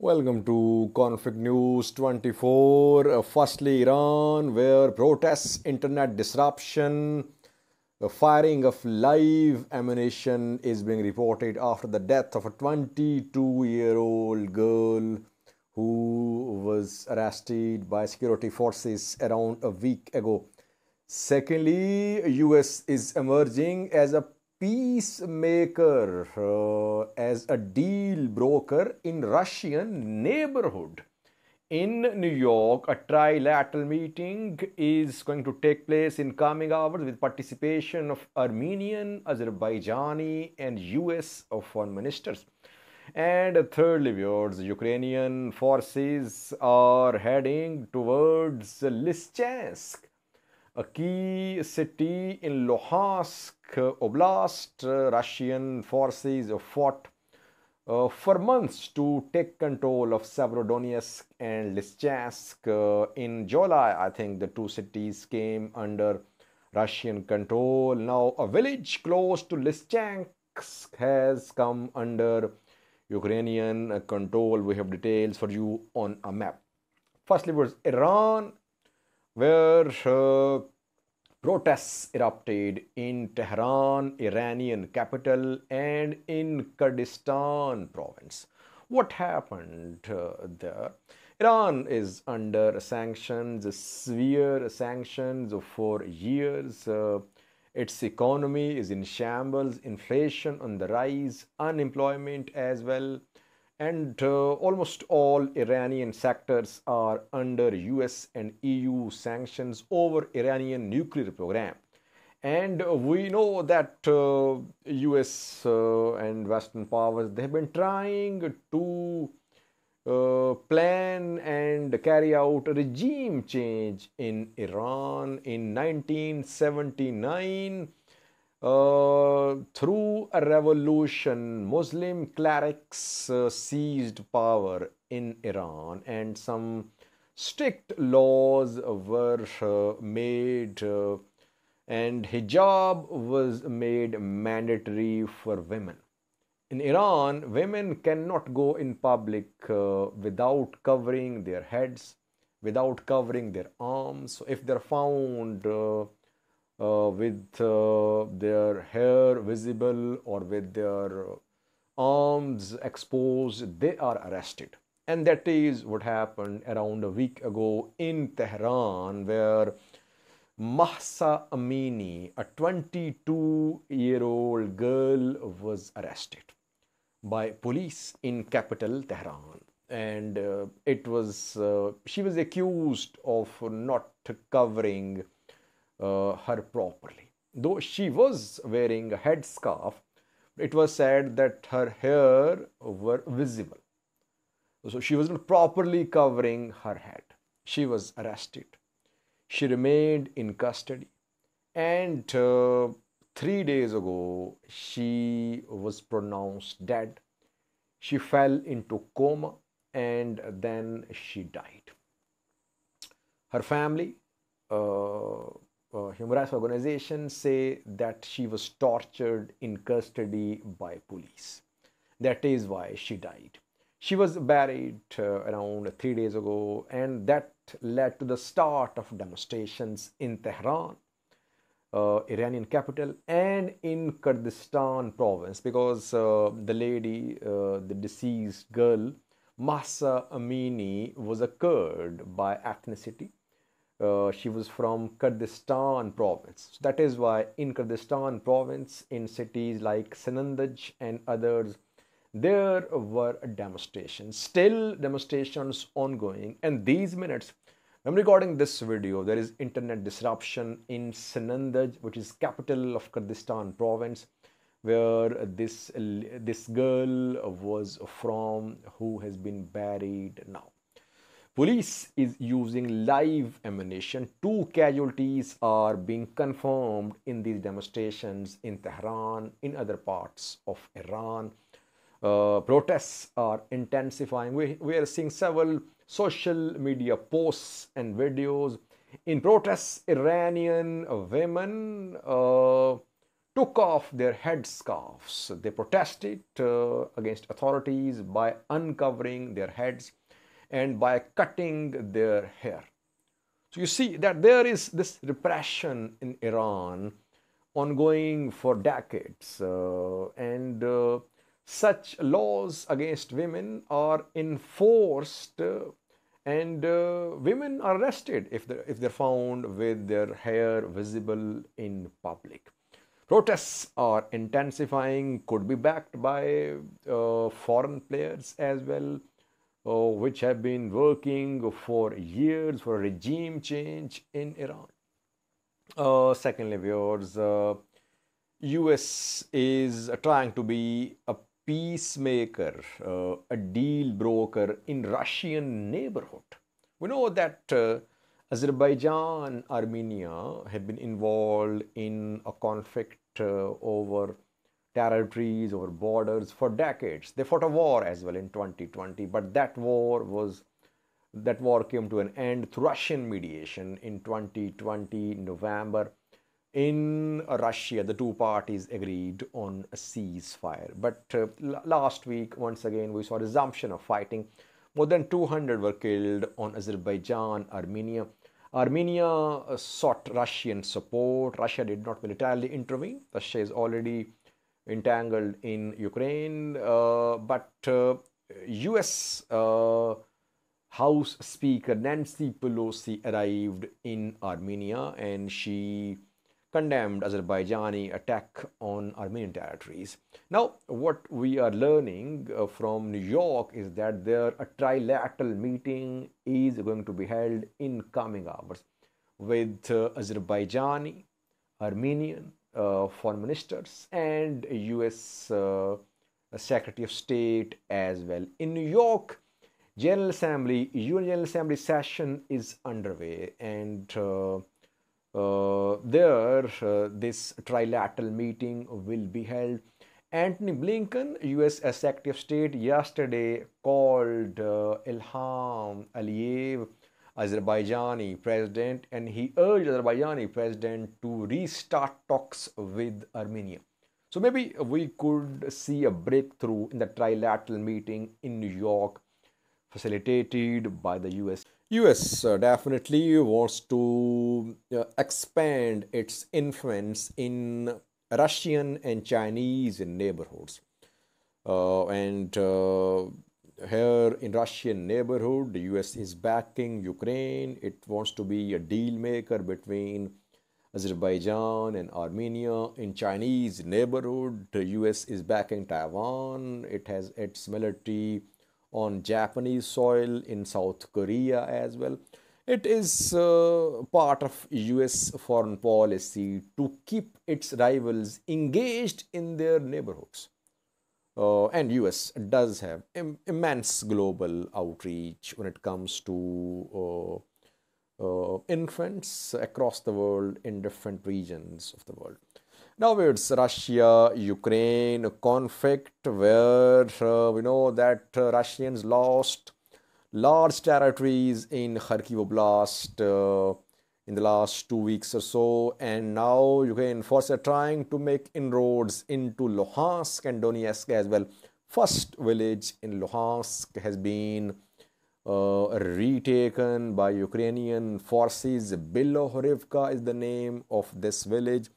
Welcome to Conflict News 24. Firstly, Iran, where protests, internet disruption, the firing of live ammunition is being reported after the death of a 22-year-old girl who was arrested by security forces around a week ago. Secondly, US is emerging as a peacemaker, as a deal broker in Russian neighborhood. In New York, a trilateral meeting is going to take place in coming hours with participation of Armenian, Azerbaijani, and US foreign ministers. And thirdly, viewers, Ukrainian forces are heading towards Lysychansk, a key city in Luhansk oblast. Russian forces fought for months to take control of Severodonetsk and Lysychansk. In July, I think the two cities came under Russian control. Now, a village close to Lysychansk has come under Ukrainian control. We have details for you on a map. Firstly, was Iran, where protests erupted in Tehran, Iranian capital, and in Kurdistan province. What happened there? Iran is under sanctions, severe sanctions for years. Its economy is in shambles, inflation on the rise, unemployment as well, and almost all Iranian sectors are under US and EU sanctions over Iranian nuclear program. And we know that US and Western powers, they have been trying to plan and carry out a regime change in Iran in 1979. Through a revolution, Muslim clerics seized power in Iran, and some strict laws were made, and hijab was made mandatory for women. In Iran, women cannot go in public without covering their heads, without covering their arms. So if they're found with their hair visible or with their arms exposed, they are arrested. And that is what happened around a week ago in Tehran, where Mahsa Amini, a 22-year-old girl, was arrested by police in capital Tehran. And she was accused of not covering her properly. Though she was wearing a headscarf, it was said that her hair were visible. So she was not properly covering her head. She was arrested. She remained in custody. And 3 days ago, she was pronounced dead. She fell into coma and then she died. Her family, human rights organizations say that she was tortured in custody by police. That is why she died. She was buried around 3 days ago, and that led to the start of demonstrations in Tehran, Iranian capital, and in Kurdistan province, because the lady, the deceased girl, Mahsa Amini, was a Kurd by ethnicity. She was from Kurdistan province. So that is why in Kurdistan province, in cities like Sanandaj and others, there were demonstrations. Still demonstrations ongoing. And these minutes, I'm recording this video, there is internet disruption in Sanandaj, which is capital of Kurdistan province, where this girl was from, who has been buried now. Police is using live ammunition. 2 casualties are being confirmed in these demonstrations in Tehran, in other parts of Iran. Protests are intensifying. We are seeing several social media posts and videos. In protests, Iranian women took off their headscarves. They protested against authorities by uncovering their heads and by cutting their hair. So you see that there is this repression in Iran ongoing for decades, and such laws against women are enforced, and women are arrested if they're found with their hair visible in public. Protests are intensifying, could be backed by foreign players as well, which have been working for years for a regime change in Iran. Secondly, viewers, US is trying to be a peacemaker, a deal broker in Russian neighborhood. We know that Azerbaijan and Armenia have been involved in a conflict over territories, over borders for decades. They fought a war as well in 2020, but that war came to an end through Russian mediation in 2020 November. In Russia, the two parties agreed on a ceasefire. But last week, once again, we saw a resumption of fighting. More than 200 were killed on Azerbaijan, Armenia. Armenia sought Russian support. Russia did not militarily intervene. Russia is already entangled in Ukraine. But US House Speaker Nancy Pelosi arrived in Armenia, and she condemned Azerbaijani attack on Armenian territories. Now, what we are learning from New York is that a trilateral meeting is going to be held in coming hours with Azerbaijani, Armenian foreign ministers and US Secretary of State as well. In New York, UN General Assembly session is underway, and this trilateral meeting will be held. Antony Blinken, US Secretary of State, yesterday called Ilham Aliyev, Azerbaijani president, and he urged Azerbaijani president to restart talks with Armenia. So maybe we could see a breakthrough in the trilateral meeting in New York, facilitated by the US. US definitely wants to expand its influence in Russian and Chinese neighborhoods. And here in Russian neighborhood, the US is backing Ukraine. It wants to be a deal maker between Azerbaijan and Armenia. In Chinese neighborhood, the US is backing Taiwan. It has its military on Japanese soil, in South Korea as well. It is part of US foreign policy to keep its rivals engaged in their neighborhoods. And US does have immense global outreach when it comes to influence across the world in different regions of the world. Now it's Russia-Ukraine conflict, where we know that Russians lost large territories in Kharkiv oblast in the last 2 weeks or so, and now Ukraine forces are trying to make inroads into Luhansk and Donetsk as well. First village in Luhansk has been retaken by Ukrainian forces. Bilohorivka is the name of this village,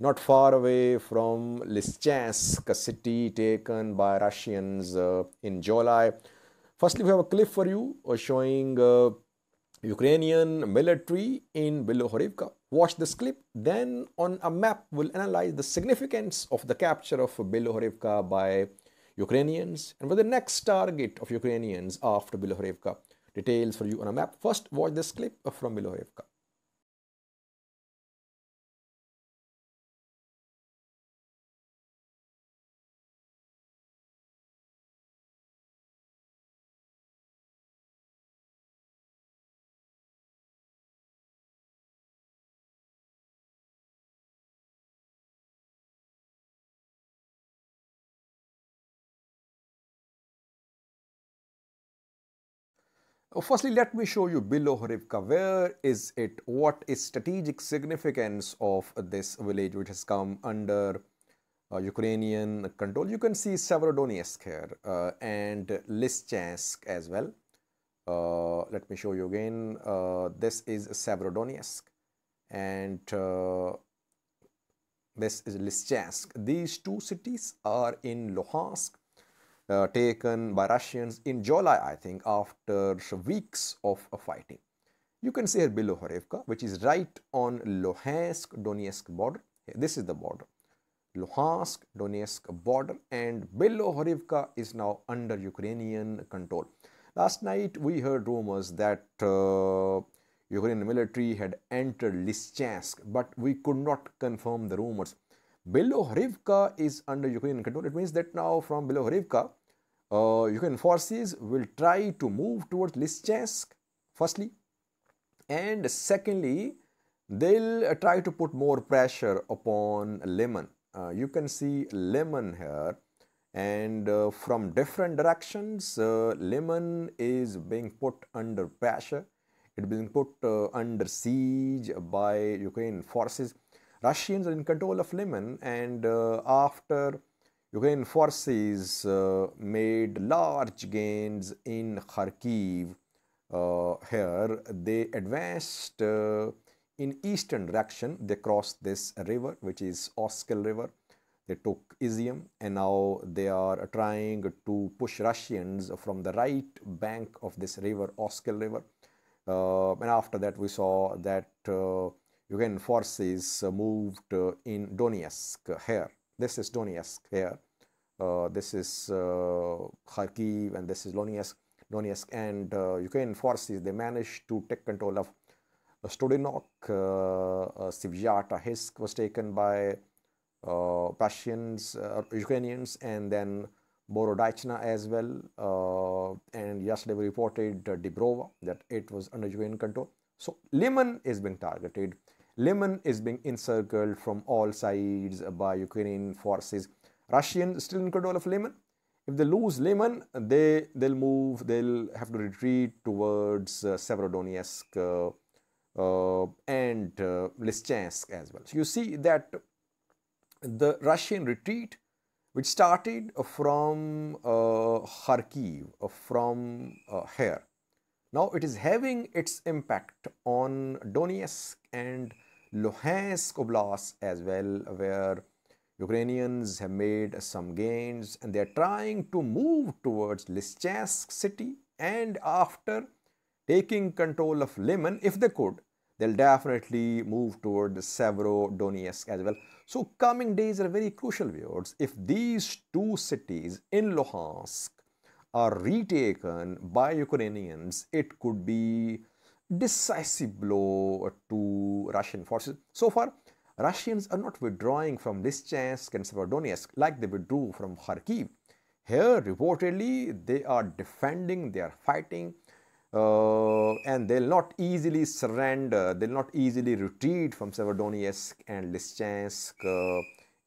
not far away from Lysychansk, a city taken by Russians in July. Firstly, we have a clip for you showing Ukrainian military in Bilohorivka. Watch this clip. Then on a map, we'll analyze the significance of the capture of Bilohorivka by Ukrainians and what the next target of Ukrainians after Bilohorivka. Details for you on a map. First, watch this clip from Bilohorivka. Firstly, let me show you Bilohorivka. Where is it? What is strategic significance of this village which has come under Ukrainian control? You can see Severodonetsk here and Lysychansk as well. Let me show you again. This is Severodonetsk and this is Lysychansk. These two cities are in Luhansk, taken by Russians in July, I think, after weeks of fighting. You can see here Bilohorivka, which is right on Luhansk-Donetsk border. This is the border. Luhansk-Donetsk border, and Bilohorivka is now under Ukrainian control. Last night we heard rumors that Ukrainian military had entered Lysychansk, but we could not confirm the rumors. Bilohorivka is under Ukrainian control. It means that now from Bilohorivka, Ukrainian forces will try to move towards Lysychansk, firstly, and secondly, they'll try to put more pressure upon Liman. You can see Liman here, and from different directions, Liman is being put under pressure. It is being put under siege by Ukrainian forces. Russians are in control of Liman, and after Ukrainian forces made large gains in Kharkiv, here they advanced in eastern direction. They crossed this river, which is Oskil River. They took Izium, and now they are trying to push Russians from the right bank of this river, Oskil River. And after that, we saw that Ukrainian forces moved in Donetsk here. This is Donetsk here. This is Kharkiv, and this is Donetsk. And Ukrainian forces, they managed to take control of Studinok, Svyata-Hisk was taken by Ukrainians, and then Borodachna as well. And yesterday we reported Dibrova, that it was under Ukrainian control. So Liman is being targeted. Liman is being encircled from all sides by Ukrainian forces. Russians still in control of Liman. If they lose Liman, they'll have to retreat towards Severodonetsk and Lysychansk as well. So you see that the Russian retreat, which started from Kharkiv, from here, now it is having its impact on Donetsk and Luhansk oblast as well, where Ukrainians have made some gains, and they are trying to move towards Lysychansk city, and after taking control of Liman, if they could, they'll definitely move toward the Severodonetsk as well. So coming days are very crucial, viewers. If these two cities in Luhansk are retaken by Ukrainians, it could be decisive blow to Russian forces. So far, Russians are not withdrawing from Lysychansk and Severodonetsk like they withdrew from Kharkiv. Here, reportedly, they are defending, they are fighting, and they'll not easily surrender, they'll not easily retreat from Severodonetsk and Lysychansk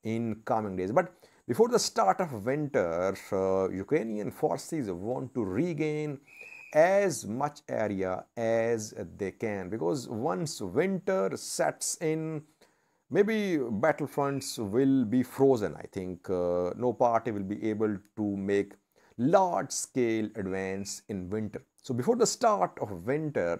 in coming days. But before the start of winter, Ukrainian forces want to regain as much area as they can, because once winter sets in, maybe battlefronts will be frozen. I think no party will be able to make large-scale advance in winter. So before the start of winter,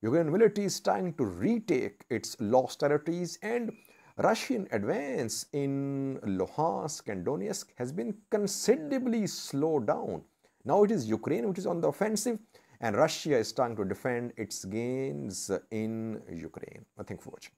Ukrainian military is trying to retake its lost territories, and Russian advance in Luhansk and Donetsk has been considerably slowed down. Now it is Ukraine which is on the offensive, and Russia is trying to defend its gains in Ukraine. Thank you for watching.